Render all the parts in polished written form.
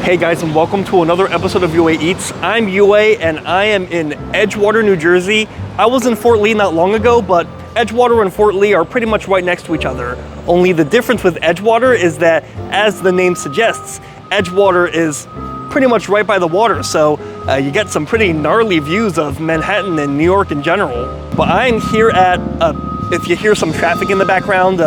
Hey guys, and welcome to another episode of UA Eats. I'm UA and I am in Edgewater, New Jersey. I was in Fort Lee not long ago, but Edgewater and Fort Lee are pretty much right next to each other. Only the difference with Edgewater is that, as the name suggests, Edgewater is pretty much right by the water, so you get some pretty gnarly views of Manhattan and New York in general. But I'm here at, if you hear some traffic in the background,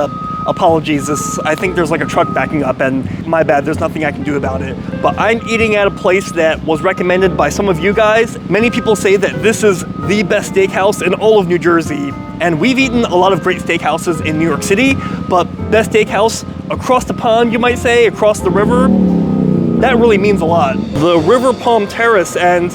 apologies, I think there's like a truck backing up and my bad, there's nothing I can do about it. But I'm eating at a place that was recommended by some of you guys. Many people say that this is the best steakhouse in all of New Jersey. And we've eaten a lot of great steakhouses in New York City, but best steakhouse across the pond, you might say, across the river, that really means a lot. The River Palm Terrace, and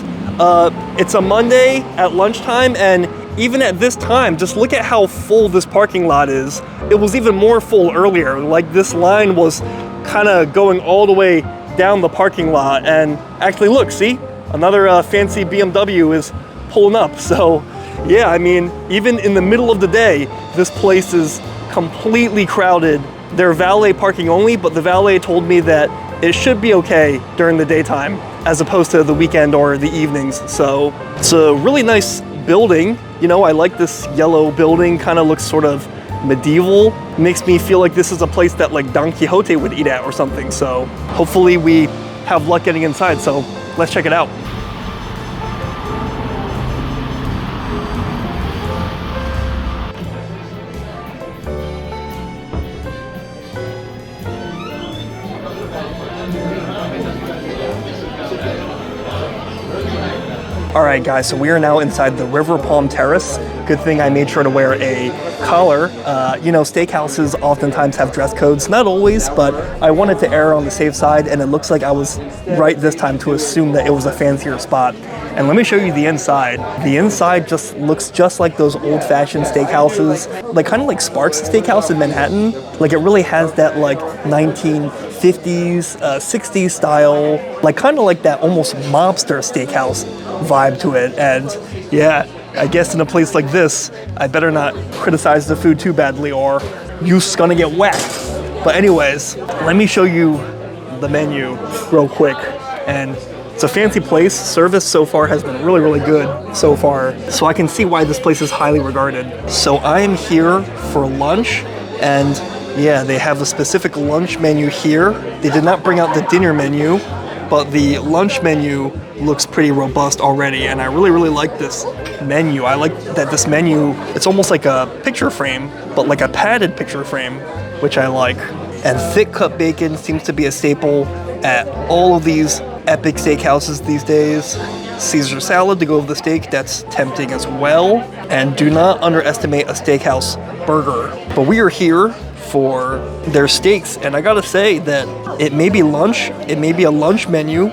it's a Monday at lunchtime, and even at this time, just look at how full this parking lot is. It was even more full earlier. Like, this line was kind of going all the way down the parking lot. And actually, look, see? Another fancy BMW is pulling up. So yeah, I mean, even in the middle of the day, this place is completely crowded. They're valet parking only, but the valet told me that it should be okay during the daytime as opposed to the weekend or the evenings. So it's a really nice building. You know, I like this yellow building, kind of looks sort of medieval. Makes me feel like this is a place that like Don Quixote would eat at or something. So hopefully we have luck getting inside. So let's check it out. All right, guys, so we are now inside the River Palm Terrace. Good thing I made sure to wear a collar. You know, steakhouses oftentimes have dress codes, not always, but I wanted to err on the safe side, and it looks like I was right this time to assume that it was a fancier spot. And let me show you the inside. The inside just looks just like those old-fashioned steakhouses, like kind of like Sparks Steakhouse in Manhattan. Like, it really has that like 1950s, 60s style, like kind of like that almost mobster steakhouse vibe to it. And yeah, I guess in a place like this, I better not criticize the food too badly or you's gonna get whacked. But anyways, let me show you the menu real quick. And it's a fancy place. Service so far has been really, really good so far. So I can see why this place is highly regarded. So I am here for lunch, and yeah, they have a specific lunch menu here. They did not bring out the dinner menu, but the lunch menu looks pretty robust already, and I really, really like this menu. I like that this menu, it's almost like a picture frame, but like a padded picture frame, which I like. And thick cut bacon seems to be a staple at all of these epic steakhouses these days. Caesar salad to go with the steak, that's tempting as well. And do not underestimate a steakhouse burger. But we are here for their steaks, and I gotta say that it may be lunch, it may be a lunch menu,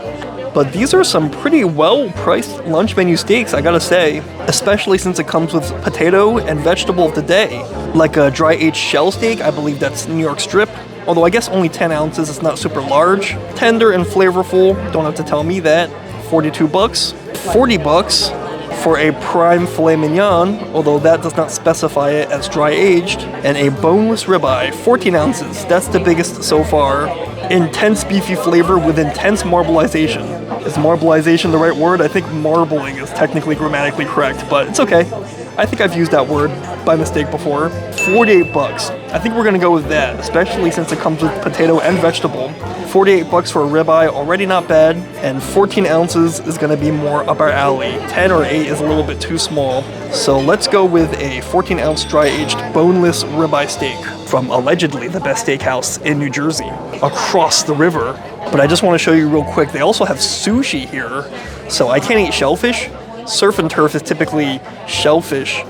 but these are some pretty well-priced lunch menu steaks, I gotta say, especially since it comes with potato and vegetable of the day. Like a dry-aged shell steak, I believe that's New York strip, although I guess only 10 ounces, it's not super large. Tender and flavorful, don't have to tell me that. 42 bucks. 40 bucks for a prime filet mignon, although that does not specify it as dry-aged, and a boneless ribeye, 14 ounces. That's the biggest so far. Intense beefy flavor with intense marbleization. Is marbleization the right word? I think marbling is technically grammatically correct, but it's okay. I think I've used that word by mistake before. 48 bucks. I think we're gonna go with that, especially since it comes with potato and vegetable. 48 bucks for a ribeye, already not bad, and 14 ounces is gonna be more up our alley. 10 or 8 is a little bit too small. So let's go with a 14 ounce dry-aged boneless ribeye steak from allegedly the best steakhouse in New Jersey, across the river. But I just wanna show you real quick, they also have sushi here. So I can't eat shellfish. Surf and turf is typically shellfish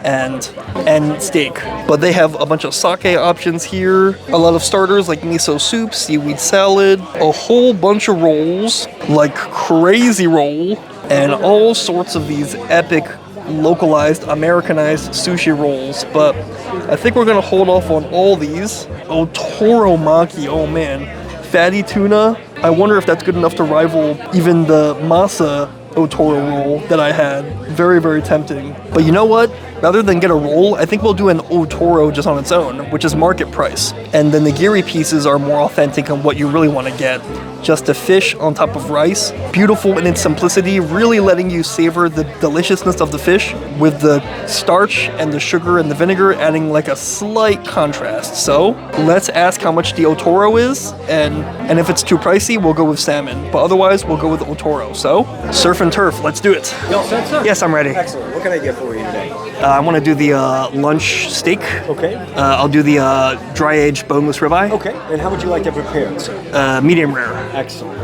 and steak, but they have a bunch of sake options here, a lot of starters like miso soup, seaweed salad, a whole bunch of rolls like Crazy Roll, and all sorts of these epic localized Americanized sushi rolls. But I think we're gonna hold off on all these. Otoro maki, oh man, fatty tuna. I wonder if that's good enough to rival even the masa Otoro roll that I had. Very, very tempting. But you know what? rather than get a roll, I think we'll do an otoro just on its own, which is market price. And the nigiri pieces are more authentic and what you really want to get. Just a fish on top of rice, beautiful in its simplicity, really letting you savor the deliciousness of the fish with the starch and the sugar and the vinegar adding like a slight contrast. So let's ask how much the otoro is, and if it's too pricey, we'll go with salmon. But otherwise, we'll go with otoro. So surf and turf, let's do it. You all set, sir? Yes, I'm ready. Excellent. What can I get for you today? I want to do the lunch steak. Okay. I'll do the dry-aged boneless ribeye. Okay. And how would you like to prepare it, sir? Medium rare. Excellent.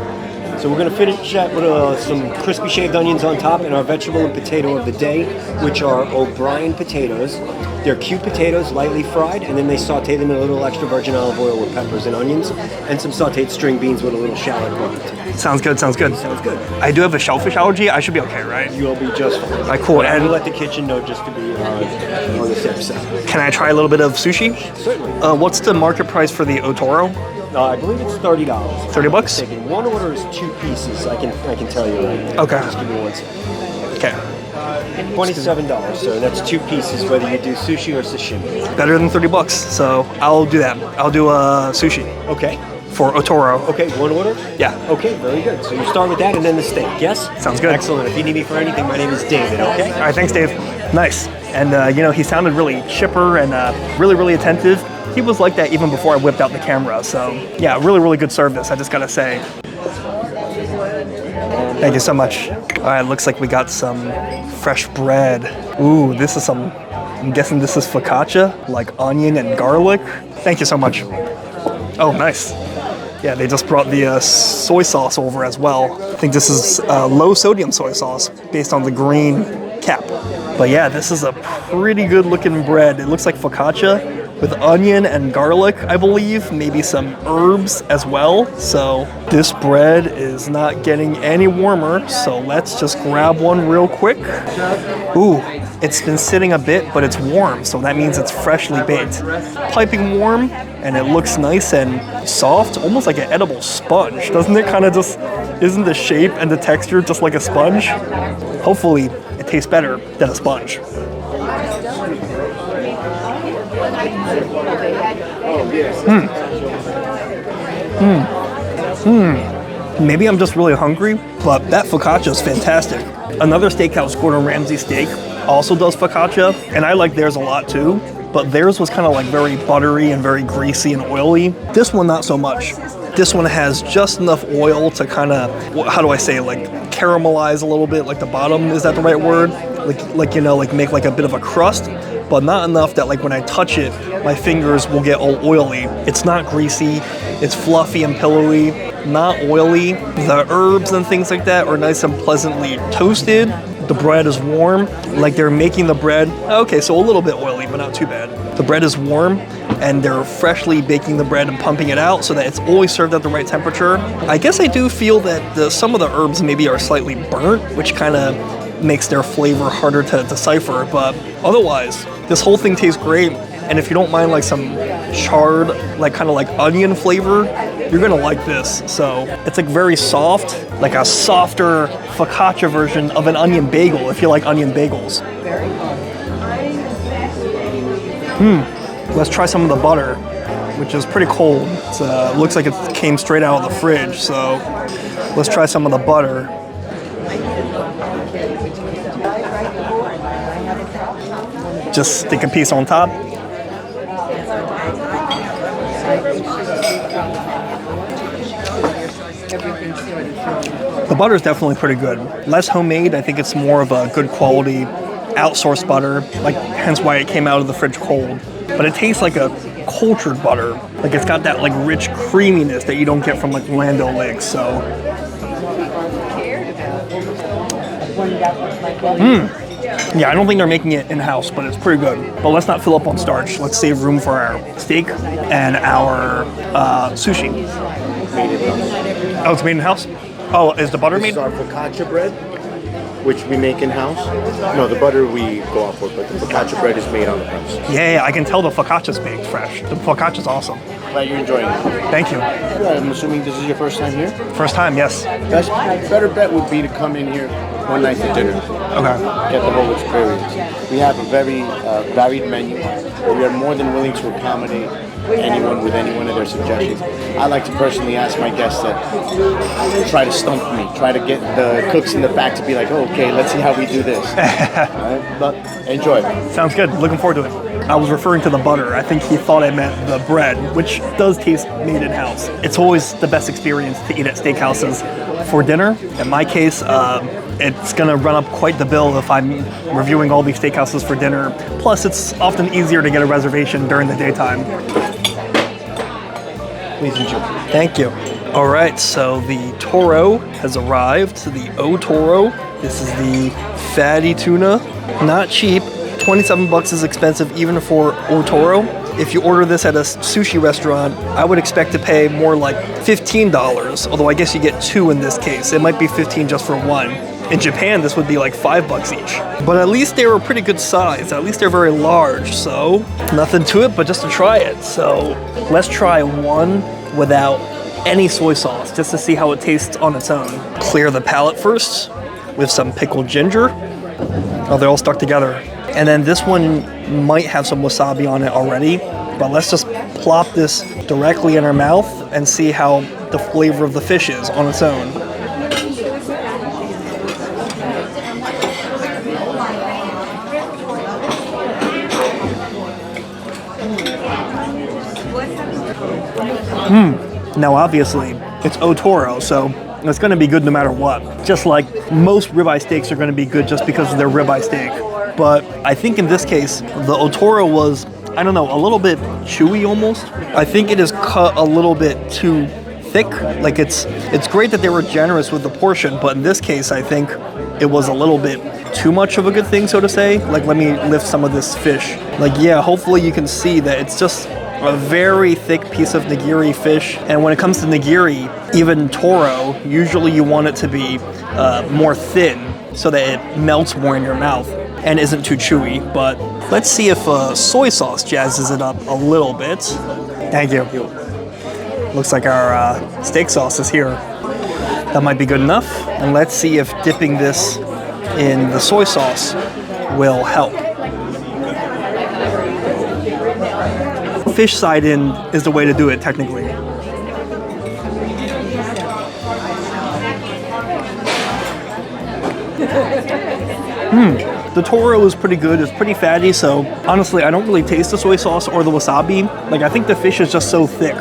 So we're going to finish that with some crispy shaved onions on top and our vegetable and potato of the day, which are O'Brien potatoes. They're cute potatoes, lightly fried, and then they saute them in a little extra virgin olive oil with peppers and onions, and some sauteed string beans with a little shallot butter. Sounds good, sounds good. Sounds good. I do have a shellfish allergy. I should be okay, right? You'll be just fine. All right, cool. But I And will let the kitchen know just to be on the safe side. can I try a little bit of sushi? Certainly. What's the market price for the otoro? I believe it's $30. $30? Taking one order is 2 pieces. I can tell you right now. Okay. Just give me 1 second. Okay. $27, so that's 2 pieces, whether you do sushi or sashimi. Better than $30, so I'll do that. I'll do sushi Okay. for otoro. Okay, 1 order? Yeah. Okay, very good. So you start with that and then the steak, yes? Sounds good. Excellent. If you need me for anything, my name is David, okay? All right, thanks, Dave. Nice. And, he sounded really chipper and really, really attentive. He was like that even before I whipped out the camera. So, yeah, really, really good service, I just gotta say. Thank you so much. All right, looks like we got some fresh bread. Ooh, this is I'm guessing this is focaccia, like onion and garlic. Thank you so much. Oh, nice. Yeah, they just brought the soy sauce over as well. I think this is low sodium soy sauce based on the green cap. But yeah, this is a pretty good looking bread. It looks like focaccia with onion and garlic, I believe, maybe some herbs as well. So this bread is not getting any warmer, so let's just grab one real quick. Ooh, it's been sitting a bit, but it's warm, so that means it's freshly baked. Piping warm, and it looks nice and soft, almost like an edible sponge. Doesn't it kind of just, isn't the shape and the texture just like a sponge? Hopefully, it tastes better than a sponge. Maybe I'm just really hungry, but that focaccia is fantastic. Another steakhouse, Gordon Ramsay Steak, also does focaccia, and I like theirs a lot too, but theirs was kind of like very buttery and very greasy and oily. This one, not so much. This one has just enough oil to kind of, how do I say, like caramelize a little bit, like the bottom, is that the right word? Like make like a bit of a crust, but not enough that like when I touch it, my fingers will get all oily. It's not greasy, it's fluffy and pillowy, not oily. The herbs and things like that are nice and pleasantly toasted. The bread is warm, like they're making the bread. Okay, so a little bit oily, but not too bad. The bread is warm, and they're freshly baking the bread and pumping it out so that it's always served at the right temperature. I guess I do feel that some of the herbs maybe are slightly burnt, which kind of makes their flavor harder to decipher, but otherwise, this whole thing tastes great. And if you don't mind like some charred, like kind of like onion flavor, you're gonna like this. So it's like very soft, like a softer focaccia version of an onion bagel if you like onion bagels. Let's try some of the butter, which is pretty cold. It looks like it came straight out of the fridge, so let's try some of the butter. Just stick a piece on top. The butter is definitely pretty good. Less homemade, I think it's more of a good quality outsourced butter, like hence why it came out of the fridge cold. But it tastes like a cultured butter. Like it's got that like rich creaminess that you don't get from like Land O'Lakes, so. Yeah, I don't think they're making it in-house, but it's pretty good. But let's not fill up on starch. Let's save room for our steak and our sushi. Oh, it's made in-house? Oh, is the butter made? This is our focaccia bread. which we make in-house. No, the butter we go off with, but the focaccia bread is made on the premise. Yeah, I can tell the focaccia's baked fresh. The focaccia's awesome. Glad you're enjoying it. Thank you. I'm assuming this is your first time here? First time, yes. Best better bet would be to come in here one night for dinner. Okay. Get the whole experience. We have a very varied menu. We are more than willing to accommodate anyone with any one of their suggestions. I like to personally ask my guests to try to stump me, try to get the cooks in the back to be like, oh, okay, let's see how we do this. Right? But enjoy. Sounds good. Looking forward to it. I was referring to the butter. I think he thought I meant the bread, which does taste made in-house. It's always the best experience to eat at steakhouses for dinner. In my case, it's going to run up quite the bill if I'm reviewing all these steakhouses for dinner. Plus, it's often easier to get a reservation during the daytime. Please enjoy. Thank you. All right, so the Toro has arrived. The O Toro. This is the fatty tuna. Not cheap. 27 bucks is expensive even for O Toro. If you order this at a sushi restaurant, I would expect to pay more like $15, although I guess you get two in this case. It might be 15 just for one. In Japan, this would be like $5 each. But at least they were a pretty good size. At least they're very large, so nothing to it but just to try it. So let's try one without any soy sauce, just to see how it tastes on its own. Clear the palate first with some pickled ginger. Oh, they're all stuck together. And then this one might have some wasabi on it already, but let's just plop this directly in our mouth and see how the flavor of the fish is on its own. Now obviously, it's O Toro, so it's going to be good no matter what. Just like most ribeye steaks are going to be good just because of their ribeye steak. But I think in this case, the O Toro was, I don't know, a little bit chewy almost. I think it is cut a little bit too thick. Like it's great that they were generous with the portion, but in this case, I think it was a little bit too much of a good thing, so to say. Like, let me lift some of this fish. Like, yeah, hopefully you can see that it's just a very thick piece of nigiri fish. And when it comes to nigiri, even Toro, usually you want it to be more thin so that it melts more in your mouth and isn't too chewy. But let's see if soy sauce jazzes it up a little bit. Thank you. Looks like our steak sauce is here. That might be good enough. And let's see if dipping this in the soy sauce will help. Fish side in is the way to do it, technically. The Toro is pretty good. It's pretty fatty, so honestly, I don't really taste the soy sauce or the wasabi. Like, I think the fish is just so thick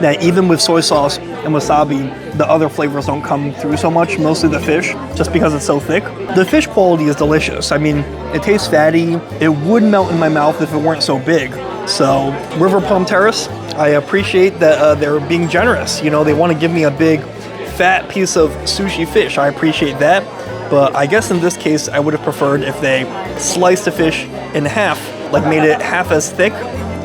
that even with soy sauce and wasabi, the other flavors don't come through so much, mostly the fish, just because it's so thick. The fish quality is delicious. I mean, it tastes fatty. It would melt in my mouth if it weren't so big. So, River Palm Terrace, I appreciate that they're being generous. You know, they want to give me a big, fat piece of sushi fish. I appreciate that. But I guess in this case, I would have preferred if they sliced the fish in half, like made it half as thick,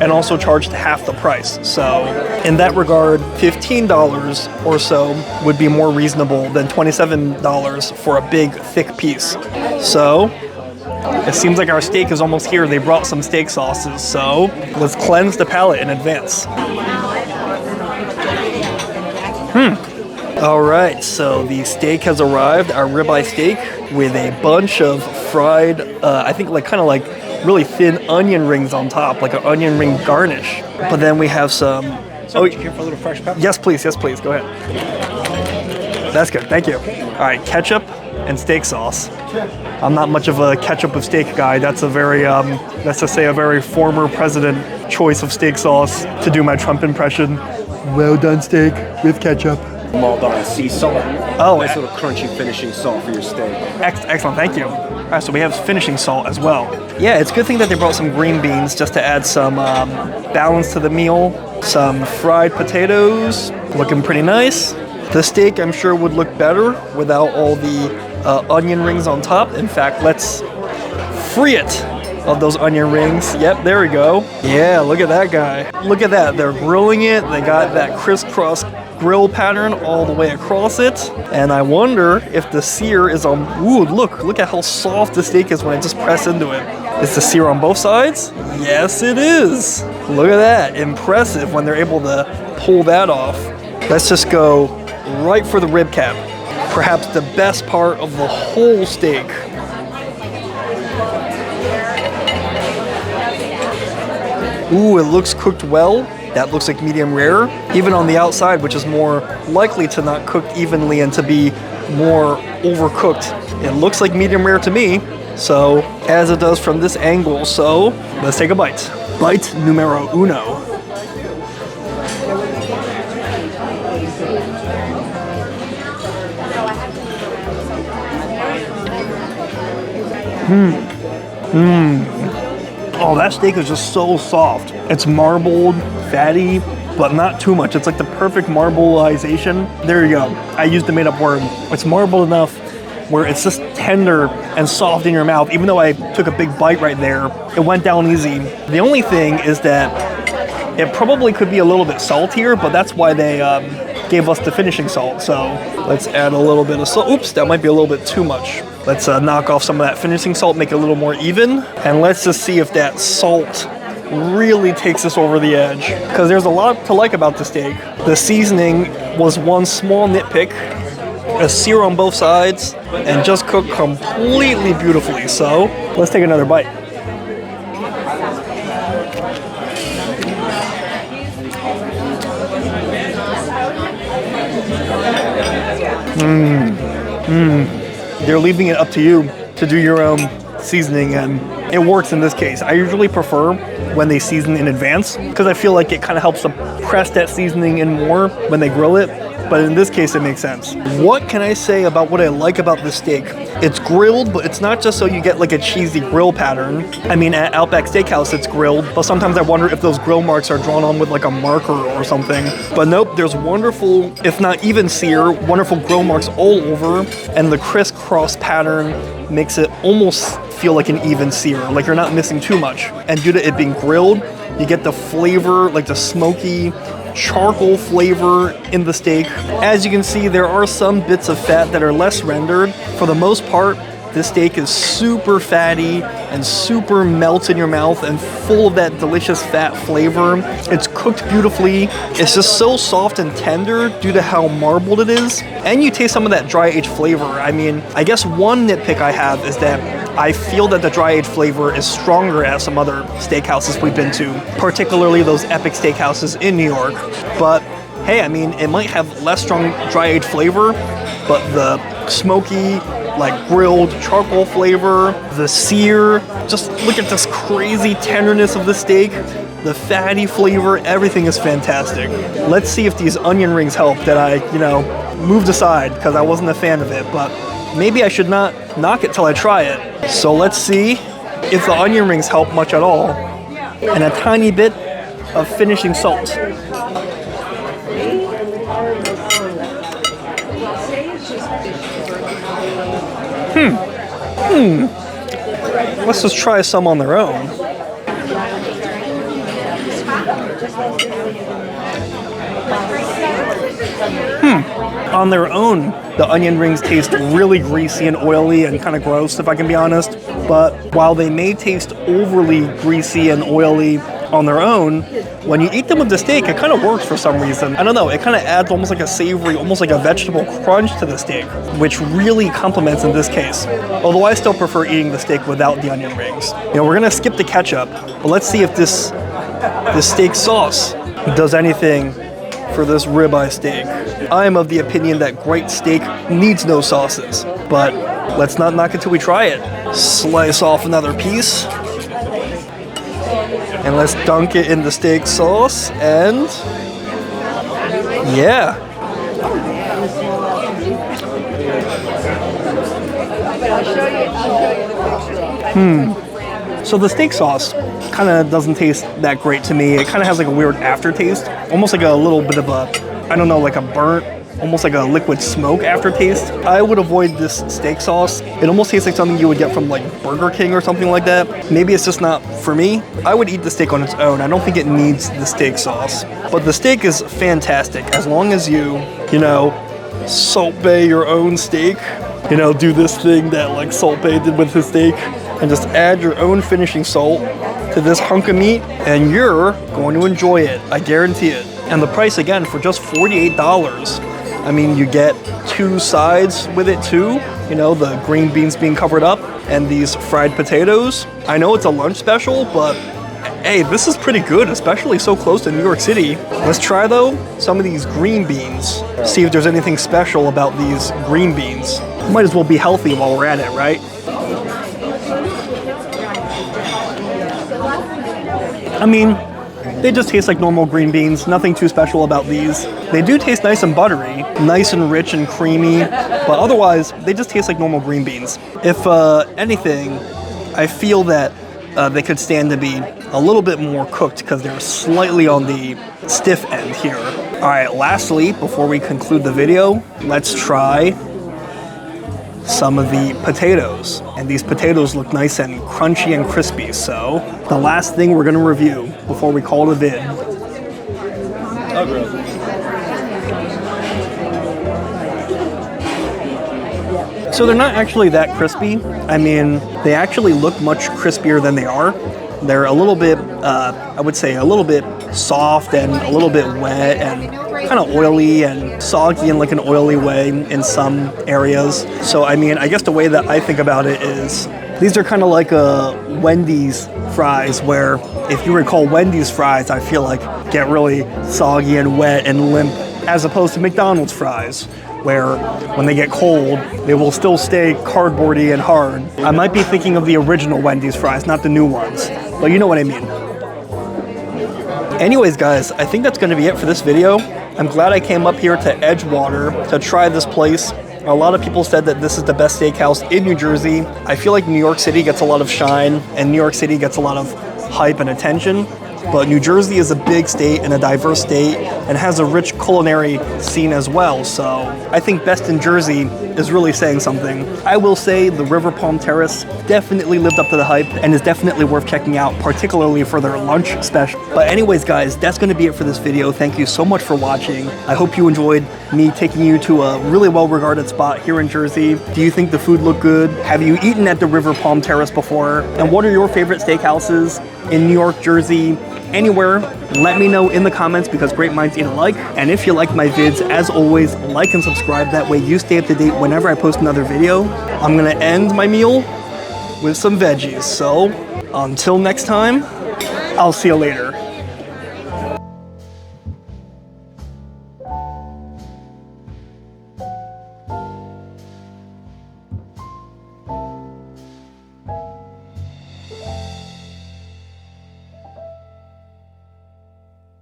and also charged half the price. So in that regard, $15 or so would be more reasonable than $27 for a big, thick piece. So it seems like our steak is almost here. They brought some steak sauces, so let's cleanse the palate in advance. All right, so the steak has arrived, our ribeye steak with a bunch of fried, I think like kind of like really thin onion rings on top, like an onion ring garnish. But then we have some... So, you care for a little fresh pepper? Yes, please, go ahead. That's good, thank you. All right, ketchup and steak sauce. I'm not much of a ketchup with steak guy. That's a very, let's just say a very former president choice of steak sauce to do my Trump impression. Well done steak with ketchup. Maldon sea salt. Oh, nice little crunchy finishing salt for your steak. Excellent, thank you. All right, so we have finishing salt as well. Yeah, it's a good thing that they brought some green beans just to add some balance to the meal. Some fried potatoes, looking pretty nice. The steak, I'm sure, would look better without all the onion rings on top. In fact, let's free it of those onion rings. Yep, there we go. Yeah, look at that guy. Look at that, they're grilling it. They got that crisscross grill pattern all the way across it. And I wonder if the sear is on, ooh, look at how soft the steak is when I just press into it. Is the sear on both sides? Yes, it is. Look at that, impressive when they're able to pull that off. Let's just go right for the rib cap. Perhaps the best part of the whole steak. Ooh, it looks cooked well. That looks like medium rare. Even on the outside, which is more likely to not cook evenly and to be more overcooked. It looks like medium rare to me, so as it does from this angle. So let's take a bite. Bite numero uno. Oh, that steak is just so soft. It's marbled, fatty, but not too much. It's like the perfect marbleization. There you go. I used the made-up word. It's marbled enough where it's just tender and soft in your mouth. Even though I took a big bite right there, it went down easy. The only thing is that it probably could be a little bit saltier, but that's why they gave us the finishing salt. So let's add a little bit of salt. Oops, that might be a little bit too much. Let's knock off some of that finishing salt, make it a little more even. And let's just see if that salt really takes us over the edge. Because there's a lot to like about the steak. The seasoning was one small nitpick. A sear on both sides and just cooked completely beautifully. So let's take another bite. They're leaving it up to you to do your own seasoning, and it works in this case. I usually prefer when they season in advance because I feel like it kind of helps them press that seasoning in more when they grill it. But in this case, it makes sense. What can I say about what I like about this steak? It's grilled, but it's not just so you get like a cheesy grill pattern. I mean, at Outback Steakhouse, it's grilled, but sometimes I wonder if those grill marks are drawn on with like a marker or something. But nope, there's wonderful, if not even sear, wonderful grill marks all over, and the crisscross pattern makes it almost feel like an even sear, like you're not missing too much. And due to it being grilled, you get the flavor, like the smoky, charcoal flavor in the steak. As you can see, there are some bits of fat that are less rendered. For the most part, this steak is super fatty and super melts in your mouth and full of that delicious fat flavor. It's cooked beautifully. It's just so soft and tender due to how marbled it is. And you taste some of that dry aged flavor. I mean, I guess one nitpick I have is that I feel that the dry aged flavor is stronger at some other steakhouses we've been to, particularly those epic steakhouses in New York. But hey, I mean, it might have less strong dry aged flavor, but the smoky, like grilled charcoal flavor, the sear, just look at this crazy tenderness of the steak, the fatty flavor, everything is fantastic. Let's see if these onion rings help that I, moved aside because I wasn't a fan of it, but maybe I should not knock it till I try it. So let's see if the onion rings help much at all. And a tiny bit of finishing salt. Let's just try some on their own. On their own, the onion rings taste really greasy and oily and kind of gross, if I can be honest. But while they may taste overly greasy and oily on their own, when you eat them with the steak, it kind of works for some reason. I don't know, it kind of adds almost like a savory, almost like a vegetable crunch to the steak, which really complements in this case. Although I still prefer eating the steak without the onion rings. We're gonna skip the ketchup, but let's see if this steak sauce does anything for this ribeye steak. I am of the opinion that great steak needs no sauces, but let's not knock it till we try it. Slice off another piece. And let's dunk it in the steak sauce, and yeah. So the steak sauce kind of doesn't taste that great to me. It kind of has like a weird aftertaste, almost like a little bit of a, I don't know, like a burnt almost like a liquid smoke aftertaste. I would avoid this steak sauce. It almost tastes like something you would get from like Burger King or something like that. Maybe it's just not for me. I would eat the steak on its own. I don't think it needs the steak sauce. But the steak is fantastic as long as you know, Salt Bae your own steak. You know, do this thing that like Salt Bae did with his steak and just add your own finishing salt to this hunk of meat and you're going to enjoy it. I guarantee it. And the price again for just $48. I mean, you get 2 sides with it too. You know, the green beans being covered up and these fried potatoes. I know it's a lunch special, but hey, this is pretty good, especially so close to New York City. Let's try though some of these green beans. See if there's anything special about these green beans. Might as well be healthy while we're at it, right? I mean, they just taste like normal green beans. Nothing too special about these. They do taste nice and buttery, nice and rich and creamy, but otherwise, they just taste like normal green beans. If anything, I feel that they could stand to be a little bit more cooked because they're slightly on the stiff end here. All right, lastly, before we conclude the video, let's try some of the potatoes. And these potatoes look nice and crunchy and crispy. So the last thing we're gonna review before we call it a vid. So they're not actually that crispy. I mean, they actually look much crispier than they are. They're a little bit, I would say a little bit soft and a little bit wet and kind of oily and soggy in like an oily way in some areas. So I mean, I guess the way that I think about it is these are kind of like Wendy's fries, where if you recall Wendy's fries, I feel like get really soggy and wet and limp, as opposed to McDonald's fries, where when they get cold, they will still stay cardboardy and hard. I might be thinking of the original Wendy's fries, not the new ones, but you know what I mean. Anyways, guys, I think that's gonna be it for this video. I'm glad I came up here to Edgewater to try this place. A lot of people said that this is the best steakhouse in New Jersey. I feel like New York City gets a lot of shine and New York City gets a lot of hype and attention. But New Jersey is a big state and a diverse state and has a rich culinary scene as well. So I think best in Jersey is really saying something. I will say the River Palm Terrace definitely lived up to the hype and is definitely worth checking out, particularly for their lunch special. But anyways, guys, that's going to be it for this video. Thank you so much for watching. I hope you enjoyed me taking you to a really well-regarded spot here in Jersey. Do you think the food looked good? Have you eaten at the River Palm Terrace before? And what are your favorite steakhouses in New York, Jersey, anywhere? Let me know in the comments because great minds eat alike. And if you like my vids, as always, like and subscribe. That way you stay up to date whenever I post another video. I'm gonna end my meal with some veggies. So until next time, I'll see you later.